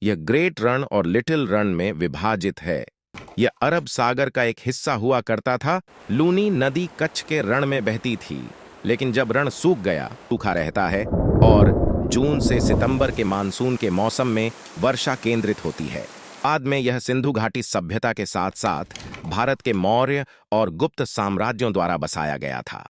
यह ग्रेट रण और लिटिल रण में विभाजित है। यह अरब सागर का एक हिस्सा हुआ करता था। लूनी नदी कच्छ के रण में बहती थी, लेकिन जब रण सूख गया, सूखा रहता है और जून से सितंबर के मानसून के मौसम में वर्षा केंद्रित होती है। बाद में यह सिंधु घाटी सभ्यता के साथ साथ भारत के मौर्य और गुप्त साम्राज्यों द्वारा बसाया गया था।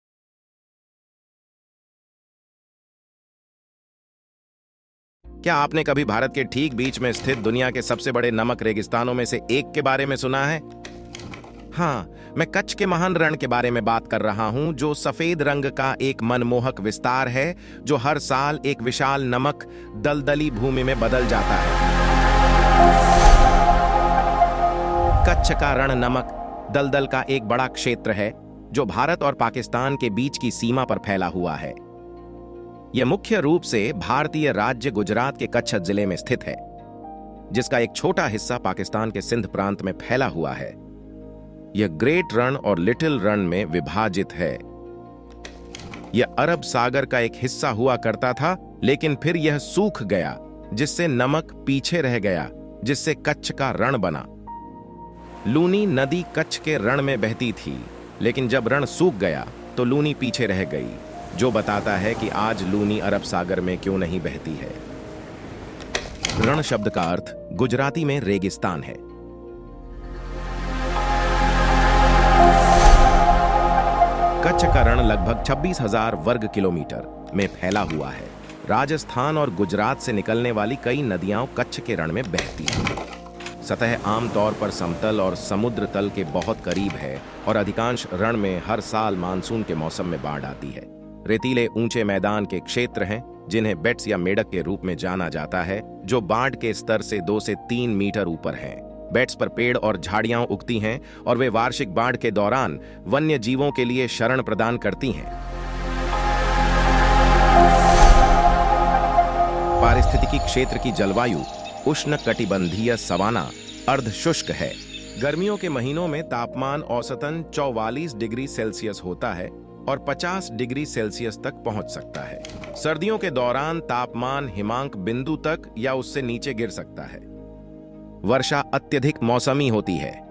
क्या आपने कभी भारत के ठीक बीच में स्थित दुनिया के सबसे बड़े नमक रेगिस्तानों में से एक के बारे में सुना है? हाँ, मैं कच्छ के महान रण के बारे में बात कर रहा हूं, जो सफेद रंग का एक मनमोहक विस्तार है जो हर साल एक विशाल नमक दलदली भूमि में बदल जाता है। कच्छ का रण नमक दलदल का एक बड़ा क्षेत्र है जो भारत और पाकिस्तान के बीच की सीमा पर फैला हुआ है। यह मुख्य रूप से भारतीय राज्य गुजरात के कच्छ जिले में स्थित है, जिसका एक छोटा हिस्सा पाकिस्तान के सिंध प्रांत में फैला हुआ है। यह ग्रेट रण और लिटिल रण में विभाजित है। यह अरब सागर का एक हिस्सा हुआ करता था, लेकिन फिर यह सूख गया, जिससे नमक पीछे रह गया, जिससे कच्छ का रण बना। लूनी नदी कच्छ के रण में बहती थी, लेकिन जब रण सूख गया तो लूनी पीछे रह गई, जो बताता है कि आज लूनी अरब सागर में क्यों नहीं बहती है। रण शब्द का अर्थ गुजराती में रेगिस्तान है। कच्छ का रण लगभग 26,000 वर्ग किलोमीटर में फैला हुआ है। राजस्थान और गुजरात से निकलने वाली कई नदियां कच्छ के रण में बहती हैं। सतह आमतौर पर समतल और समुद्र तल के बहुत करीब है और अधिकांश रण में हर साल मानसून के मौसम में बाढ़ आती है। रेतीले ऊंचे मैदान के क्षेत्र हैं, जिन्हें बेट्स या मेढक के रूप में जाना जाता है, जो बाढ़ के स्तर से 2 से 3 मीटर ऊपर हैं। बेट्स पर पेड़ और झाड़ियां उगती हैं और वे वार्षिक बाढ़ के दौरान वन्य जीवों के लिए शरण प्रदान करती हैं। पारिस्थितिकी क्षेत्र की जलवायु उष्णकटिबंधीय सवाना अर्ध शुष्क है। गर्मियों के महीनों में तापमान औसतन 44 डिग्री सेल्सियस होता है और 50 डिग्री सेल्सियस तक पहुंच सकता है। सर्दियों के दौरान तापमान हिमांक बिंदु तक या उससे नीचे गिर सकता है। वर्षा अत्यधिक मौसमी होती है।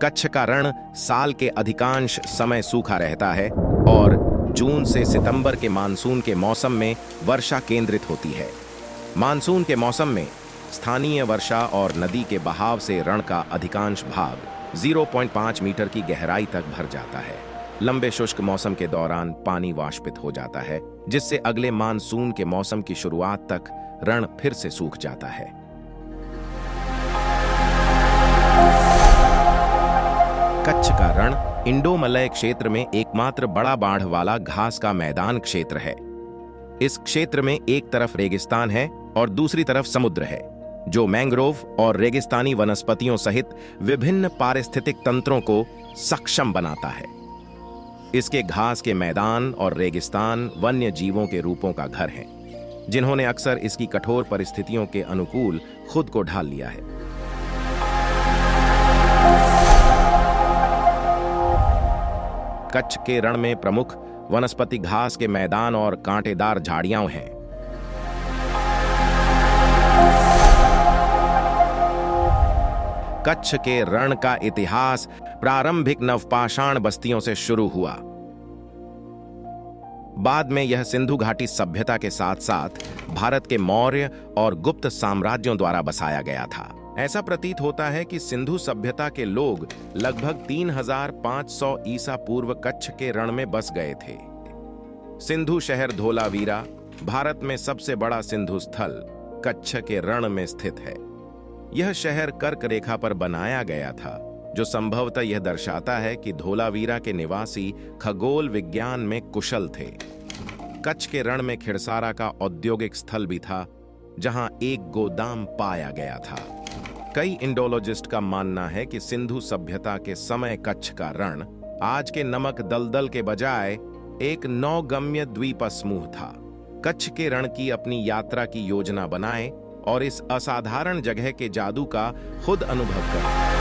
कच्छ का रण साल के अधिकांश समय सूखा रहता है और जून से सितंबर के मानसून के मौसम में वर्षा केंद्रित होती है। मानसून के मौसम में स्थानीय वर्षा और नदी के बहाव से रण का अधिकांश भाग 0.5 मीटर की गहराई तक भर जाता है। लंबे शुष्क मौसम के दौरान पानी वाष्पित हो जाता है, जिससे अगले मानसून के मौसम की शुरुआत तक रण फिर से सूख जाता है। कच्छ का रण इंडो-मलय क्षेत्र में एकमात्र बड़ा बाढ़ वाला घास का मैदान क्षेत्र है। इस क्षेत्र में एक तरफ रेगिस्तान है और दूसरी तरफ समुद्र है, जो मैंग्रोव और रेगिस्तानी वनस्पतियों सहित विभिन्न पारिस्थितिक तंत्रों को सक्षम बनाता है। इसके घास के मैदान और रेगिस्तान वन्य जीवों के रूपों का घर हैं, जिन्होंने अक्सर इसकी कठोर परिस्थितियों के अनुकूल खुद को ढाल लिया है। कच्छ के रण में प्रमुख वनस्पति घास के मैदान और कांटेदार झाड़ियां हैं। कच्छ के रण का इतिहास प्रारंभिक नवपाषाण बस्तियों से शुरू हुआ। बाद में यह सिंधु घाटी सभ्यता के साथ साथ भारत के मौर्य और गुप्त साम्राज्यों द्वारा बसाया गया था। ऐसा प्रतीत होता है कि सिंधु सभ्यता के लोग लगभग 3500 ईसा पूर्व कच्छ के रण में बस गए थे। सिंधु शहर धोलावीरा भारत में सबसे बड़ा सिंधु स्थल कच्छ के रण में स्थित है। यह शहर कर्क रेखा पर बनाया गया था, जो संभवतः यह दर्शाता है कि धोलावीरा के निवासी खगोल विज्ञान में कुशल थे। कच्छ के रण में खिड़सारा का औद्योगिक स्थल भी था, जहां एक गोदाम पाया गया था। कई इंडोलॉजिस्ट का मानना है कि सिंधु सभ्यता के समय कच्छ का रण आज के नमक दलदल के बजाय एक नौगम्य द्वीप समूह था। कच्छ के रण की अपनी यात्रा की योजना बनाएं और इस असाधारण जगह के जादू का खुद अनुभव करें।